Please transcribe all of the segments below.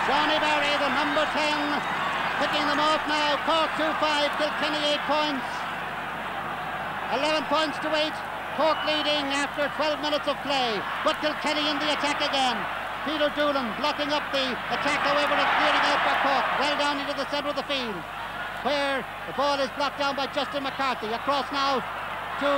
Johnny Barry, the number 10, picking them off now. Cork 2-5, Kilkenny 8 points. 11 points to 8. Cork leading after 12 minutes of play, but Kilkenny in the attack again. Peter Doolan blocking up the attack, however, it's clearing out for Cork, well down into the centre of the field, where the ball is blocked down by Justin McCarthy. Across now to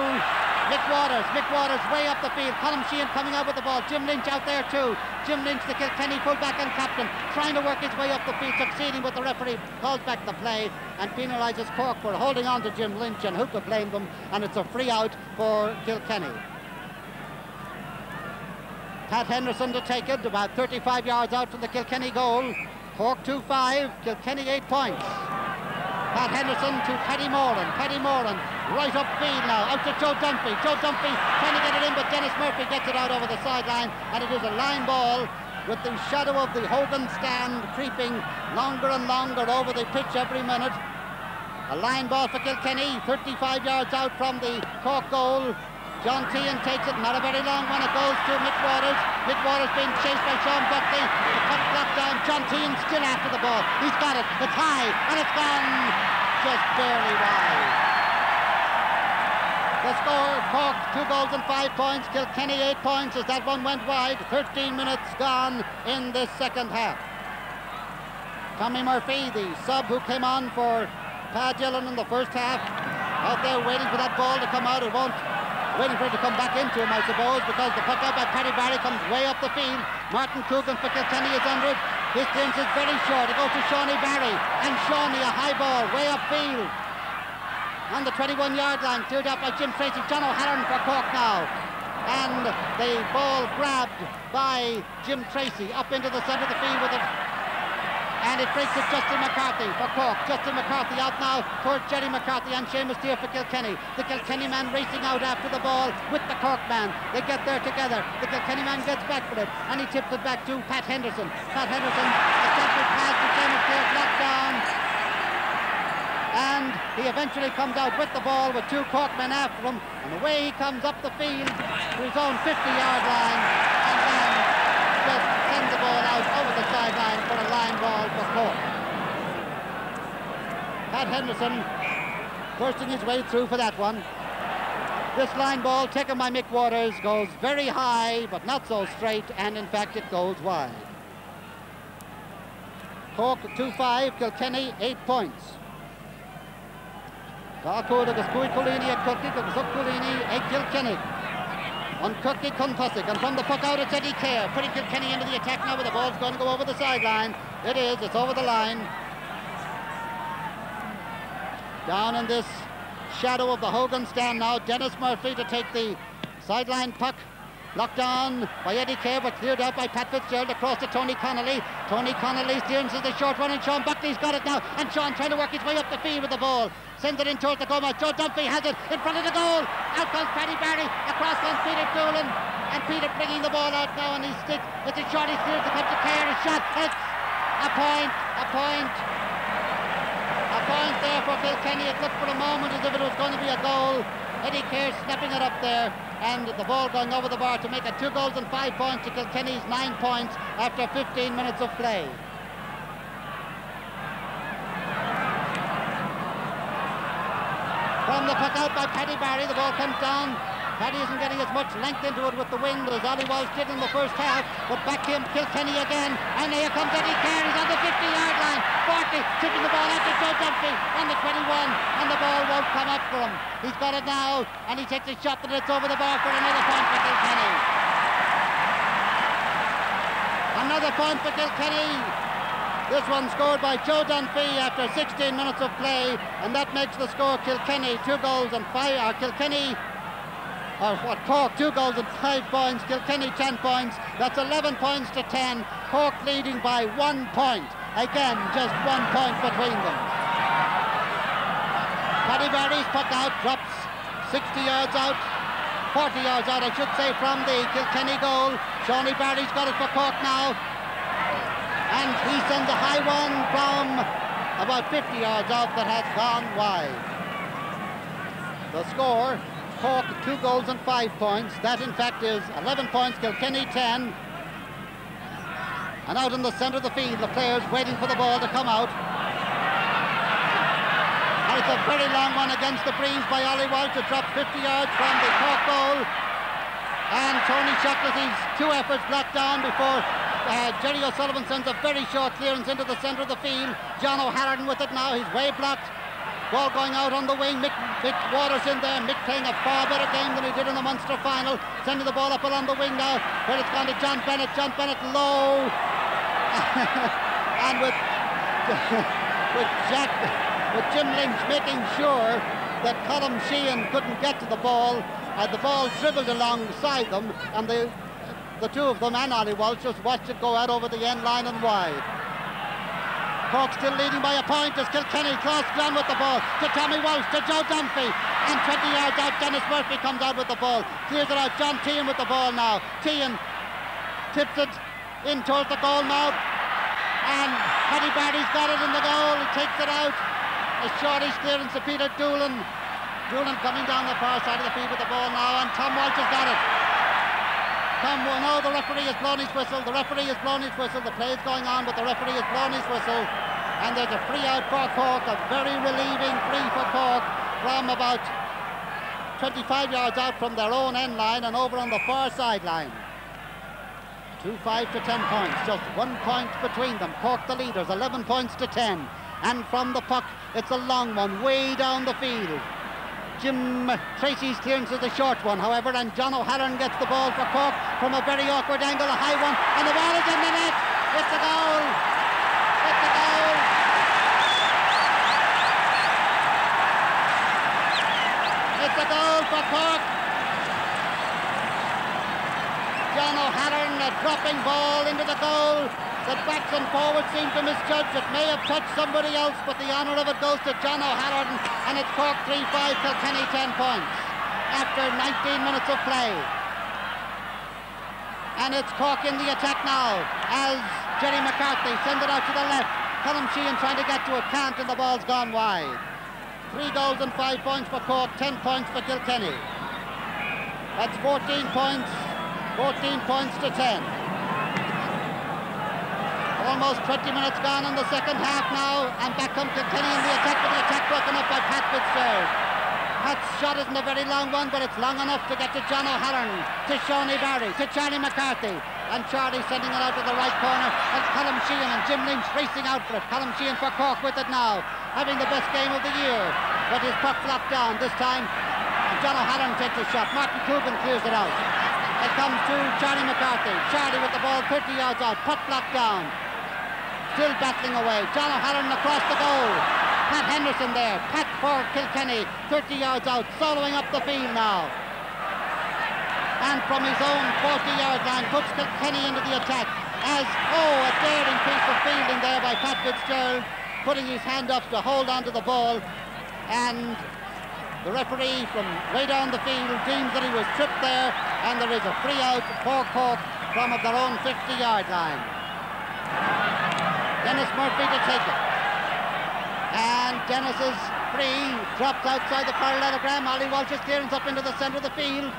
Mick Waters. Mick Waters way up the field. Colm Sheehan coming out with the ball. Jim Lynch out there too. Jim Lynch, the Kilkenny fullback and captain, trying to work his way up the field, succeeding, but the referee calls back the play and penalises Cork for holding on to Jim Lynch, and who could blame them? And it's a free out for Kilkenny. Pat Henderson to take it, about 35 yards out from the Kilkenny goal. Cork 2-5, Kilkenny 8 points. Pat Henderson to Paddy Moran. Paddy Moran right up field now, out to Joe Dunphy. Joe Dunphy trying to get it in, but Dennis Murphy gets it out over the sideline, and it is a line ball with the shadow of the Hogan stand creeping longer and longer over the pitch every minute. A line ball for Kilkenny, 35 yards out from the Cork goal. John Tehan takes it, not a very long one. It goes to Mick Waters. Mick Waters being chased by Sean Buckley. The cut blocked down. John Tehan still after the ball. He's got it. It's high, and it's gone just barely wide. The score, Cork 2 goals and 5 points. Kilkenny 8 points as that one went wide. 13 minutes gone in this second half. Tommy Murphy, the sub who came on for Pa Dillon in the first half, out there waiting for that ball to come out. It won't. Waiting for it to come back into him, I suppose, because the puck out by Paddy Barry comes way up the field. Martin Coogan for Kilkenny is under it. His clearance is very short. It goes to Shawnee Barry, and Shawnee a high ball way upfield on the 21-yard line, cleared out by Jim Tracy. John O'Halloran for Cork now, and the ball grabbed by Jim Tracy up into the centre of the field with it. And it breaks to Justin McCarthy for Cork. Justin McCarthy out now towards Jerry McCarthy and Seamus Deere for Kilkenny. The Kilkenny man racing out after the ball with the Cork man. They get there together. The Kilkenny man gets back for it, and he tips it back to Pat Henderson. Pat Henderson, a central pass to Seamus Deere, knocked down. And he eventually comes out with the ball with 2 Cork men after him. And away he comes up the field to his own 50-yard line. And then just sends the ball out over the sideline for a line ball for Cork. Pat Henderson bursting his way through for that one. This line ball taken by Mick Waters goes very high but not so straight, and in fact it goes wide. Cork 2-5, Kilkenny 8 points. Galcood agus Cúi Coolini at Kilkenny agus Up Coolini at Kilkenny. On Kirky Kuntusik, and from the puck out it's Eddie Kerr, putting Kilkenny into the attack now, but the ball's going to go over the sideline. It is, it's over the line. Down in this shadow of the Hogan stand now, Dennis Murphy to take the sideline puck. Blocked down by Eddie Kerr, but cleared out by Pat Fitzgerald across to Tony Connolly. Tony Connolly steers the short one, and Sean Buckley's got it now. And Sean trying to work his way up the field with the ball. Sends it in towards the goal. Joe Dunphy has it in front of the goal. Out comes Paddy Barry. Across comes Peter Doolan. And Peter bringing the ball out now, and he sticks. It's a shot. He steers to come to Kerr. A shot. It's a point. A point. A point there for Kilkenny. It looked for a moment as if it was going to be a goal. Eddie Kerr snapping it up there. And the ball going over the bar to make it 2 goals and 5 points to Kilkenny's 9 points after 15 minutes of play. From the puck out by Paddy Barry, the ball comes down. Paddy isn't getting as much length into it with the wind as Ollie Walsh did in the first half, but back him Kilkenny again, and here comes Eddie Kerr. He's on the 50-yard line. Barkley tipping the ball out to Joe Dunphy on the 21, and the ball won't come up for him. He's got it now, and he takes a shot, and it's over the bar for another point for Kilkenny. Another point for Kilkenny. This one scored by Joe Dunphy after 16 minutes of play, and that makes the score Kilkenny 2 goals and 5. Cork 2 goals and 5 points. Kilkenny 10 points. That's 11 points to 10. Cork leading by 1 point. Again, just 1 point between them. Paddy Barry's puck out, drops 60 yards out. 40 yards out, I should say, from the Kilkenny goal. Shawnee Barry's got it for Cork now. And he sends a high one from about 50 yards out that has gone wide. The score, Cork 2 goals and 5 points. That in fact is 11 points, Kilkenny 10. And out in the centre of the field, the players waiting for the ball to come out. And it's a very long one against the breeze by Ollie Walsh. It drops 50 yards from the Cork goal. And Tony Shocklasy's 2 efforts blocked down before Jerry O'Sullivan sends a very short clearance into the centre of the field. John O'Halloran with it now. He's way blocked. Ball going out on the wing. Mick Waters in there. Mick playing a far better game than he did in the Munster final. Sending the ball up along the wing now. Where it's gone to John Bennett. John Bennett low. And with Jim Lynch making sure that Colm Sheehan couldn't get to the ball. The ball dribbled alongside them, and the two of them and Ollie Walsh just watched it go out over the end line and wide. Cork still leading by a point as Kilkenny crossed down with the ball to Tommy Walsh, to Joe Dunphy, and 20 yards out Dennis Murphy comes out with the ball, clears it out. John Tehan with the ball now. Tehan tips it in towards the goal mouth, and Paddy Barry's got it in the goal. He takes it out. A shortish clearance to Peter Doolan. Doolan coming down the far side of the field with the ball now, and Tom Walsh has got it. No, the referee has blown his whistle. The referee has blown his whistle. The play is going on, but the referee has blown his whistle. And there's a free out for Cork, a very relieving free for Cork from about 25 yards out from their own end line and over on the far sideline. 2-5 to 10 points, just 1 point between them. Cork the leaders, 11 points to 10. And from the puck, it's a long one, way down the field. Jim Tracy's clearance is a short one, however, and John O'Halloran gets the ball for Cork from a very awkward angle, a high one, and the ball is in the net. It's a goal. It's a goal. It's a goal for Cork. John O'Halloran, a dropping ball into the goal. The backs and forwards seem to misjudge. It may have touched somebody else, but the honour of it goes to John O'Halloran, and it's Cork 3-5, Kilkenny 10 points after 19 minutes of play. And it's Cork in the attack now as Jerry McCarthy sends it out to the left. Colm Sheehan trying to get to it, can't, and the ball's gone wide. 3 goals and 5 points for Cork, 10 points for Kilkenny. That's 14 points to 10. Almost 20 minutes gone in the second half now, and back comes Kilkenny in the attack, but the attack broken up by Pat Fitzgerald. Pat's shot isn't a very long one, but it's long enough to get to John O'Halloran, to Shawnee Barry, to Charlie McCarthy, and Charlie sending it out to the right corner, and Colm Sheehan and Jim Lynch racing out for it. Colm Sheehan for Cork with it now, having the best game of the year, but his puck flopped down this time. John O'Halloran takes a shot. Martin Coogan clears it out. It comes to Charlie McCarthy. Charlie with the ball 30 yards out, puck blocked down. Still battling away. John O'Halloran across the goal. Pat Henderson there. Pat for Kilkenny. 30 yards out. Soloing up the field now. And from his own 40-yard line puts Kilkenny into the attack. As, a daring piece of fielding there by Pat Fitzgerald, putting his hand up to hold on to the ball. And the referee from way down the field deems that he was tripped there. And there is a free out for Cork from their own 50-yard line. Dennis Murphy to take it. And Dennis's free drops outside the parallelogram. Ollie Walsh's clearance up into the centre of the field.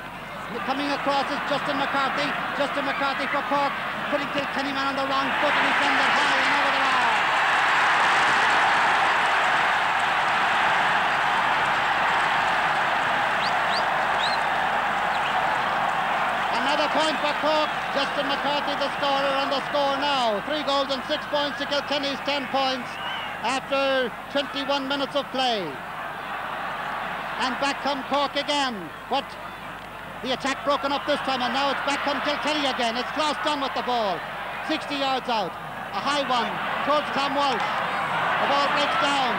Coming across is Justin McCarthy. Justin McCarthy for Cork, putting Kilkenny man on the wrong foot, and he sends it high and over the bar. Another point for Cork. Justin McCarthy the scorer on the score now. 3 goals and 6 points to Kilkenny's 10 points after 21 minutes of play. And back come Cork again. But the attack broken up this time, and now it's back come Kilkenny again. It's Klaus Dunn with the ball. 60 yards out. A high one towards Tom Walsh. The ball breaks down.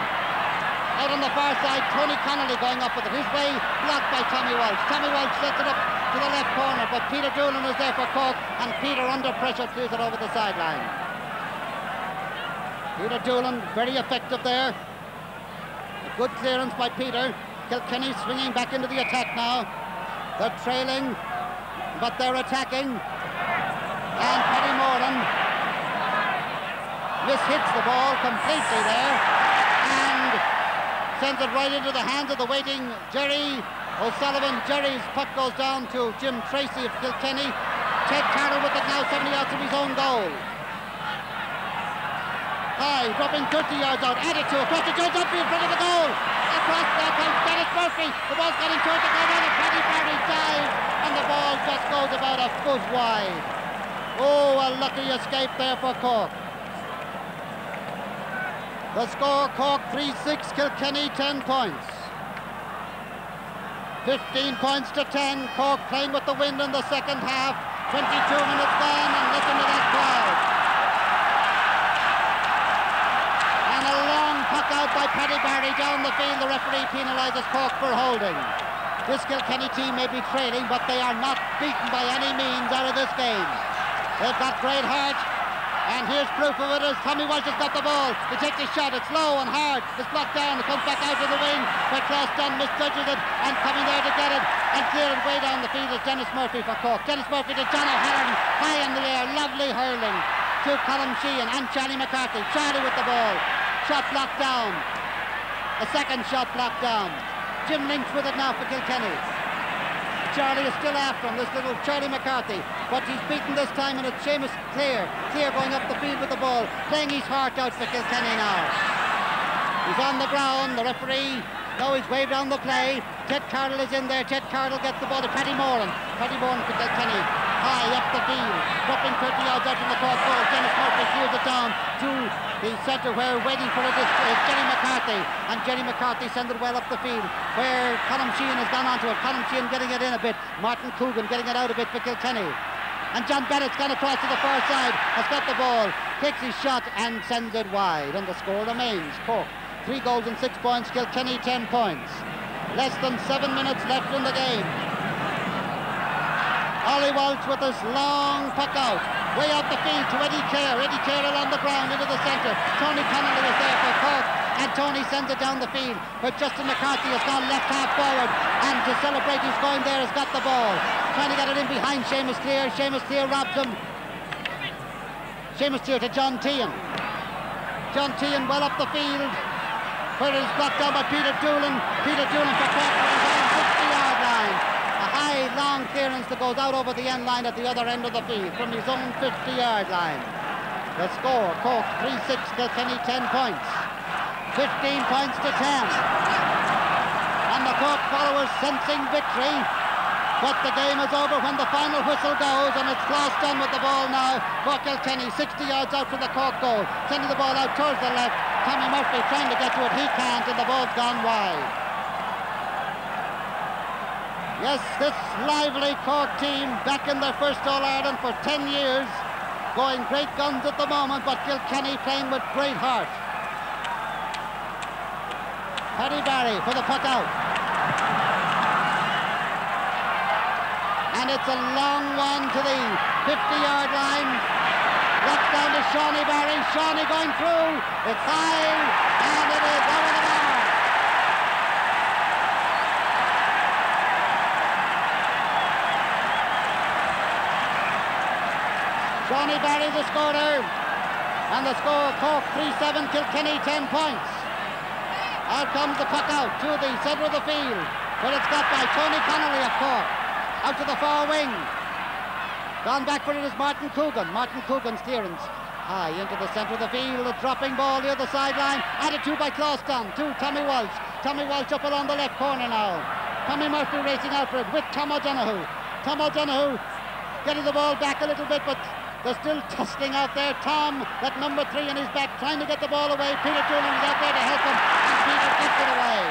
Out on the far side, Tony Connolly going up with it. His way blocked by Tommy Walsh. Tommy Walsh sets it up to the left corner, but Peter Doolan is there for Cork, and Peter under pressure clears it over the sideline. Peter Doolan very effective there. A good clearance by Peter. Kilkenny swinging back into the attack now. They're trailing, but they're attacking. And Paddy Moran mishits the ball completely there and sends it right into the hands of the waiting Jerry O'Sullivan. Jerry's puck goes down to Jim Tracy of Kilkenny. Ted Carroll with it now, 70 yards from his own goal. wide, dropping 30 yards out, added to across the Jones upfield in front of the goal. Across there comes Dennis Murphy. The ball's getting towards the goal, and Paddy Barry dives, and the ball just goes about a foot wide. Oh, a lucky escape there for Cork. The score, Cork 3-6, Kilkenny 10 points. 15 points to 10, Cork playing with the wind in the second half. 22 minutes gone, and listen to that crowd. And a long puck out by Paddy Barry down the field. The referee penalises Cork for holding. This Kilkenny team may be trailing, but they are not beaten by any means out of this game. They've got great heart, and here's proof of it as Tommy Walsh has got the ball. He takes a shot, it's low and hard, it's blocked down, it comes back out to the wing, but Klaus Dunn misjudges it, and coming there to get it, and clear it way down the field is Dennis Murphy for Cork. Dennis Murphy to John O'Halloran, high in the air, lovely hurling to Colm Sheehan and Charlie McCarthy. Charlie with the ball, shot blocked down, a second shot blocked down. Jim Lynch with it now for Kilkenny. Charlie is still after him, this little Charlie McCarthy, but he's beaten this time, and it's Seamus Clear going up the field with the ball, playing his heart out for Kilkenny now. He's on the ground, the referee, now he's waved down the play. Ted Cardle is in there, Ted Cardle gets the ball to Paddy Moran. Paddy Moran for Kilkenny, high up the field, dropping 30 yards out from the Cork goal. Dennis Murphy clears it down to the centre where waiting for it is Jerry McCarthy, and Jerry McCarthy sends it well up the field where Colm Sheehan has gone onto it. Colm Sheehan getting it in a bit, Martin Coogan getting it out a bit for Kilkenny, and John Bennett's gone across to the far side, has got the ball, takes his shot and sends it wide, and the score remains Cork 3 goals and 6 points, Kilkenny 10 points. Less than 7 minutes left in the game. Ollie Walsh with his long puck out, way out the field to Eddie Kerr. Eddie Kerr along the ground into the centre. Tony Connolly is there for Cork, and Tony sends it down the field. But Justin McCarthy has gone left half forward, and to celebrate he's going there, has got the ball. Trying to get it in behind Seamus Clear. Seamus Clear robs him. Seamus Clear to John Tehan. John Tehan well up the field, where it is blocked down by Peter Doolan. Peter Doolan for Cork on his own 60-yard line. A high, long clearance that goes out over the end line at the other end of the field from his own 50-yard line. The score, Cork 3-6, Kilkenny 10 points. 15 points to 10. And the Cork followers sensing victory. But the game is over when the final whistle goes, and it's Klaus Dunn with the ball now for Kilkenny, 60 yards out from the Cork goal. Sending the ball out towards the left. Tommy Murphy trying to get to it, he can't, and the ball's gone wide. Yes, this lively Cork team back in their first All-Ireland for 10 years, going great guns at the moment, but Kilkenny playing with great heart. Paddy Barry for the puck out. And it's a long one to the 50-yard line. Left down to Shawnee Barry. Shawnee going through. It's high, and it is over the bar. Shawnee Barry the scorer, and the score Cork 3-7, Kilkenny 10 points. Out comes the puck out to the centre of the field, where it's got by Tony Connolly of Cork, out to the far wing. Gone back for it is Martin Coogan. Martin Coogan's clearance high into the centre of the field, a dropping ball near the sideline, added to by Klaus Dunn to Tommy Walsh. Tommy Walsh up along the left corner now. Tommy Murphy racing out for it with Tom O'Donoghue. Tom O'Donoghue getting the ball back a little bit, but they're still tussling out there. Tom, that number 3 in his back, trying to get the ball away. Peter Doolan is out there to help him, and Peter gets it away.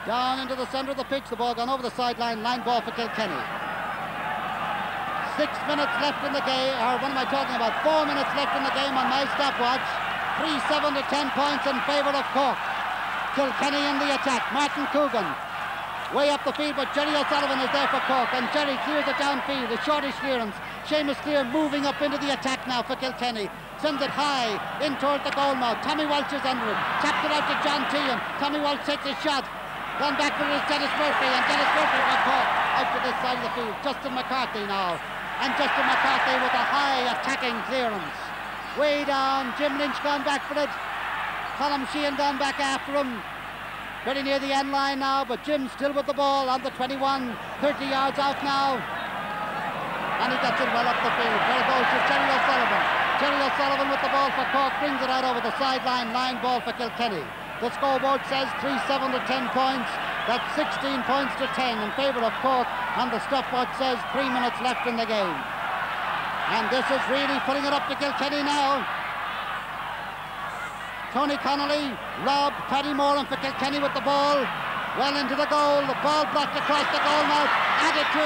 Down into the centre of the pitch, the ball gone over the sideline, line ball for Kilkenny. 6 minutes left in the game, or what am I talking about? 4 minutes left in the game on my stopwatch. 3-7 to 10 points in favour of Cork. Kilkenny in the attack. Martin Coogan way up the field, but Jerry O'Sullivan is there for Cork, and Jerry clears it downfield, a shortish clearance. Seamus Clear moving up into the attack now for Kilkenny. Sends it high in towards the goal mouth. Tommy Walsh is under it. Taps it out to John Tehan. Tommy Walsh takes a shot. Gone back for it is Dennis Murphy, and Dennis Murphy for Cork out to this side of the field. Justin McCarthy now. And Justin McCarthy with a high attacking clearance. Way down, Jim Lynch gone back for it. Colm Sheehan gone back after him. Very near the end line now, but Jim's still with the ball on the 21, 30 yards out now. And he gets it well up the field. There goes to Jerry O'Sullivan. Terry O'Sullivan with the ball for Cork, brings it out over the sideline, line ball for Kilkenny. The scoreboard says 3-7 to 10 points. That's 16 points to 10 in favour of Cork, and the stopwatch says 3 minutes left in the game. And this is really putting it up to Kilkenny now. Tony Connolly, Rob, Paddy Moran for Kilkenny with the ball. Well into the goal, the ball blocked across the goal mouth, added to.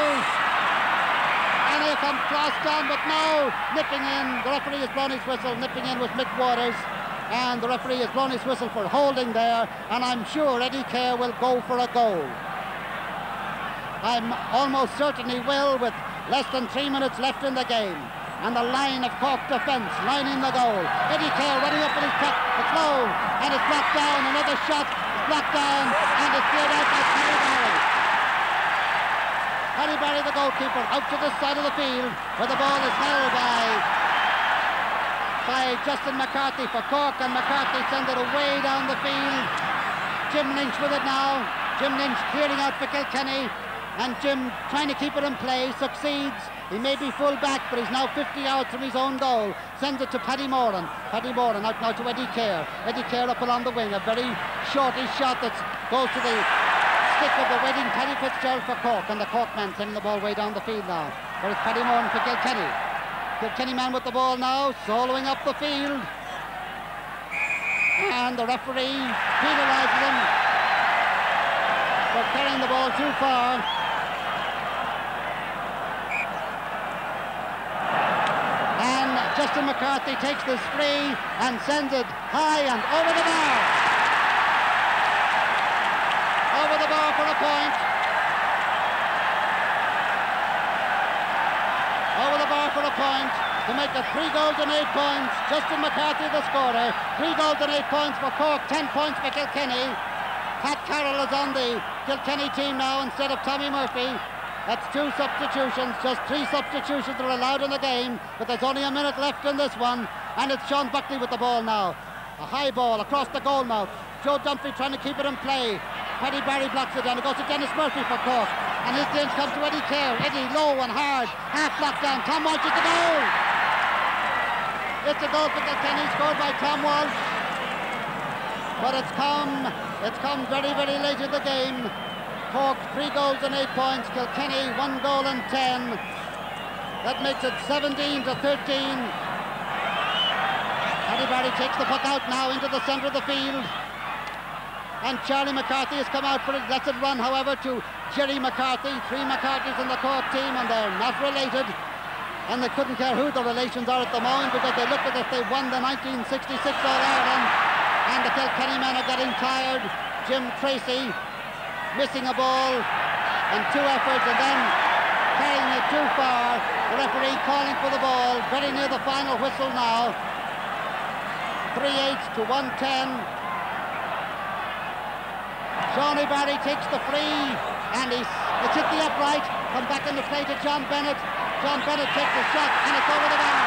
And here comes Cross down, but now nipping in. The referee has blown his whistle, nipping in with Mick Waters. And the referee has blown his whistle for holding there, and I'm sure Eddie Kerr will go for a goal. I'm almost certain he will, with less than 3 minutes left in the game. And the line of Cork defence lining the goal. Eddie Kerr running up with his puck. It's low, and it's blocked down. Another shot, it's blocked down, and it's cleared out by Paddy Barry. Paddy Barry, the goalkeeper, out to this side of the field, where the ball is held by Justin McCarthy for Cork, and McCarthy sends it away down the field. Jim Lynch with it now. Jim Lynch clearing out for Kilkenny, and Jim trying to keep it in play, succeeds. He may be full back, but he's now 50 yards from his own goal. Sends it to Paddy Moran. Paddy Moran out now to Eddie Kerr. Eddie Kerr up along the wing, a very shortish shot that goes to the stick of the waiting Paddy Fitzgerald for Cork, and the Cork man sending the ball way down the field now. Whereas Paddy Moran for Kilkenny. Kilkenny man with the ball now, soloing up the field. And the referee penalises him for carrying the ball too far. And Justin McCarthy takes this free and sends it high and over the bar. Over the bar for a point. Over the bar for a point to make it 3 goals and 8 points. Justin McCarthy the scorer. 3 goals and 8 points for Cork, 10 points for Kilkenny. Pat Carroll is on the Kilkenny team now instead of Tommy Murphy. That's 2 substitutions, just 3 substitutions are allowed in the game, but there's only a minute left in this one, and it's Sean Buckley with the ball now. A high ball across the goal mouth. Joe Dunphy trying to keep it in play. Paddy Barry blocks it down. It goes to Dennis Murphy for Cork. And his change comes to Eddie Kerr. Eddie low and hard. Half blocked down. Tom Walsh is the goal. It's a goal for Kilkenny, scored by Tom Walsh. But it's come very, very late in the game. Cork 3 goals and 8 points. Kilkenny 1 goal and 10. That makes it 17 to 13. Paddy Barry takes the puck out now into the centre of the field. And Charlie McCarthy has come out for it. Lets it run, however, to Jerry McCarthy. 3 McCarthys in the Cork team, and they're not related. And they couldn't care who the relations are at the moment, because they look as if they won the 1966 All-Ireland. And the Kilkenny men are getting tired. Jim Tracy missing a ball in 2 efforts and then carrying it too far. The referee calling for the ball. Very near the final whistle now. 3-8 to 1-10. Shawnee Barry takes the free, and it's hit the upright. Come back into play to John Bennett. John Bennett takes the shot, and it's over the bar.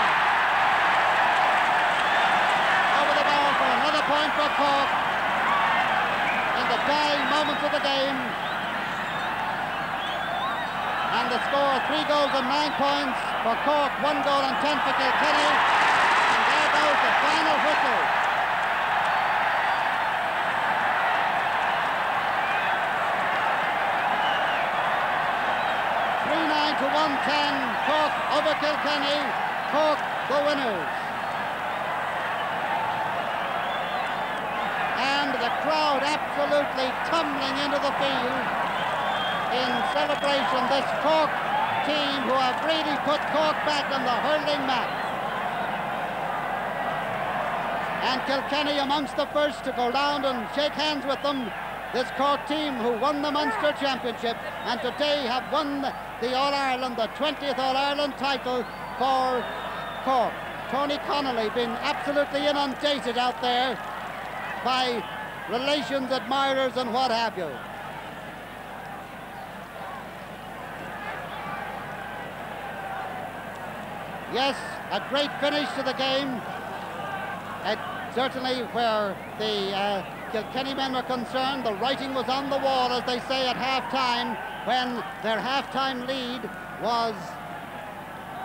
Over the bar for another point for Cork in the dying moments of the game. And the score 3 goals and 9 points for Cork, 1 goal and 10 for Kilkenny. And there goes the final whistle. 3-9 to 1-10, Cork over Kilkenny, Cork the winners. And the crowd absolutely tumbling into the field in celebration. This Cork team who have really put Cork back on the hurling map. And Kilkenny amongst the first to go round and shake hands with them. This Cork team who won the Munster Championship and today have won the All-Ireland, the 20th All-Ireland title for Cork. Tony Connolly been absolutely inundated out there by relations, admirers and what have you. Yes, a great finish to the game. Certainly where the Kilkenny men were concerned, the writing was on the wall, as they say, at half-time, when their half-time lead was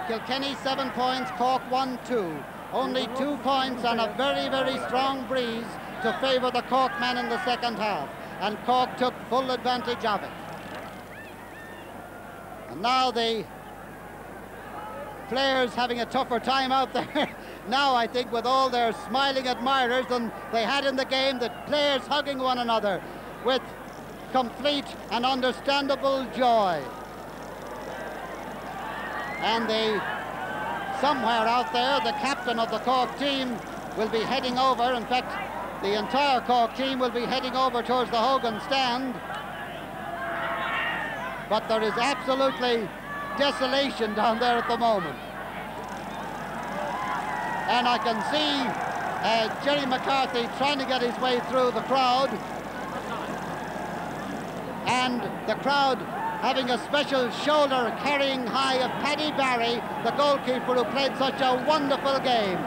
Kilkenny 7 points, Cork 1-2. Only 2 points and a very, very strong breeze to favour the Cork men in the second half. And Cork took full advantage of it. And now the players having a tougher time out there now, I think, with all their smiling admirers than they had in the game. The players hugging one another with complete and understandable joy. And somewhere out there, the captain of the Cork team will be heading over. In fact, the entire Cork team will be heading over towards the Hogan stand. But there is absolutely desolation down there at the moment. And I can see Jerry McCarthy trying to get his way through the crowd. And the crowd having a special shoulder carrying high of Paddy Barry, the goalkeeper who played such a wonderful game.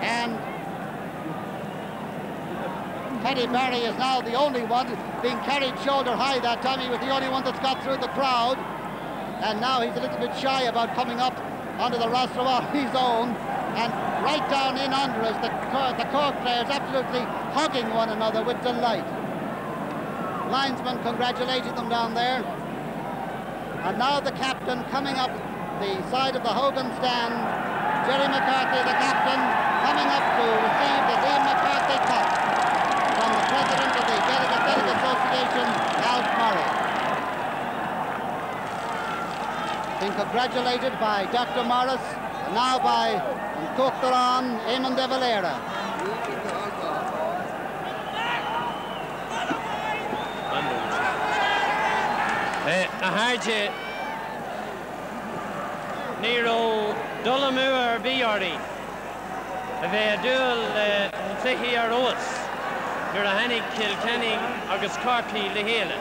And Paddy Barry is now the only one being carried shoulder high. That time he was the only one that's got through the crowd. And now he's a little bit shy about coming up onto the rostrum on his own. And right down in under us, the Cork players absolutely hugging one another with delight. Linesman congratulating them down there. And now the captain coming up the side of the Hogan stand. Jerry McCarthy, the captain, coming up to receive the Liam McCarthy Cup from the president of the Delegate Association, Alf Murray. Being congratulated by Dr. Morris, and now by Cochran, Eamon de Valera. A háide Nero Dolamu ar Biori a bheith dúil tlichi ar os nuair a hanig Kilkenny agus Corky le héile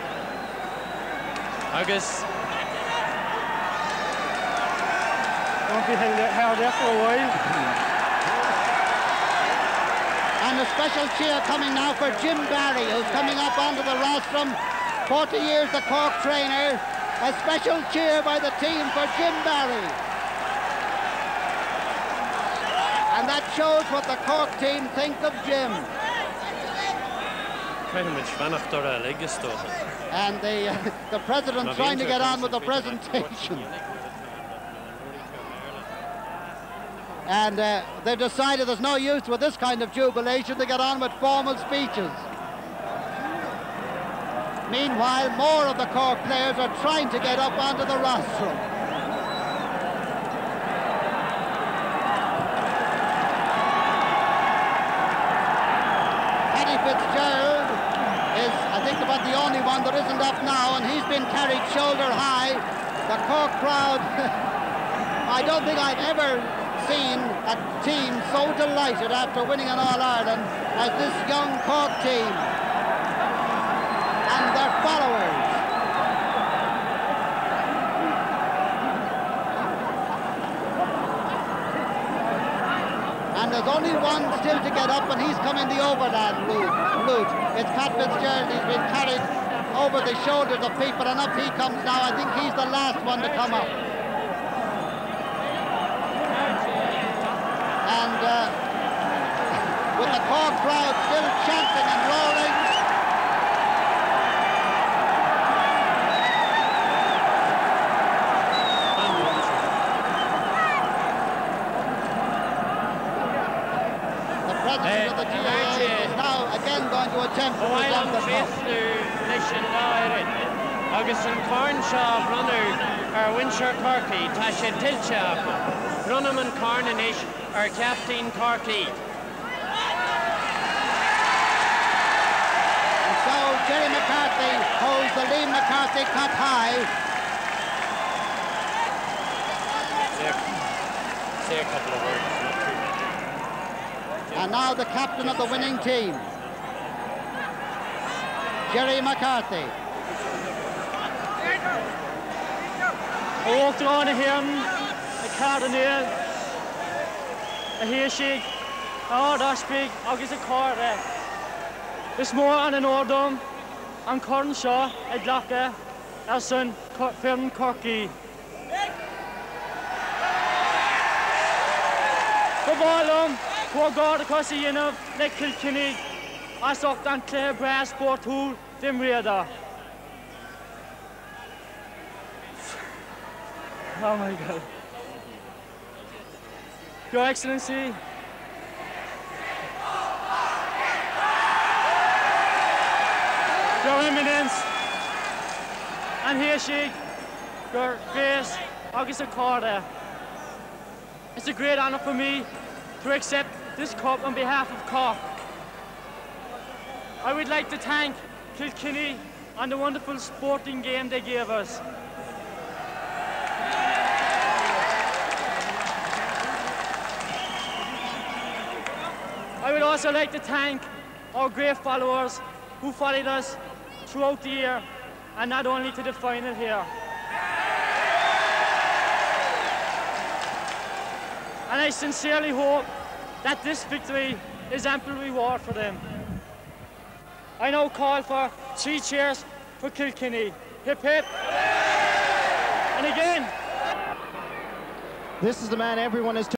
agus don't be held there for a while. And a special cheer coming now for Jim Barry, who's coming up onto the rostrum. 40 years the Cork trainer. A special cheer by the team for Jim Barry. And that shows what the Cork team think of Jim. And the president trying to get on with the presentation. And they've decided there's no use with this kind of jubilation to get on with formal speeches. Meanwhile, more of the Cork players are trying to get up onto the rostrum. Paddy Fitzgerald is, I think, about the only one that isn't up now, and he's been carried shoulder high. The Cork crowd, I don't think I've ever seen a team so delighted after winning an All-Ireland as this young Cork team. And their followers. And there's only one still to get up, and he's coming the overland route. It's Pat Fitzgerald. He's been carried over the shoulders of people, and up he comes now. I think he's the last one to come up. And with the Cork crowd still chanting and roaring, is now again going to attempt to present the cup. Agus an Carnshaw runner ar Winshire Corky, tá sé tiltte runam an Carnanish ar Captain Corky. And so Jerry McCarthy holds the Liam McCarthy Cup high. Say a couple of words. And now the captain of the winning team, Jerry McCarthy. I walked around him, a cardinal, a hirschi, a hardashpig, agus a carda. This more an ordum, an Cornshaw, a glacka, as an Fern Corky. bhálum, Cork across the Inov, le Kilkenny, as up on Clare Brass Sport Tool, dim Riada. Oh my God. Your Excellency, Your Eminence, and here she, Your Grace, August Accorda. It's a great honour for me to accept this cup on behalf of Cork. I would like to thank Kilkenny on the wonderful sporting game they gave us. I would also like to thank our great followers who followed us throughout the year and not only to the final here. And I sincerely hope that this victory is ample reward for them. I now call for 3 cheers for Kilkenny. Hip hip. And again. This is the man everyone is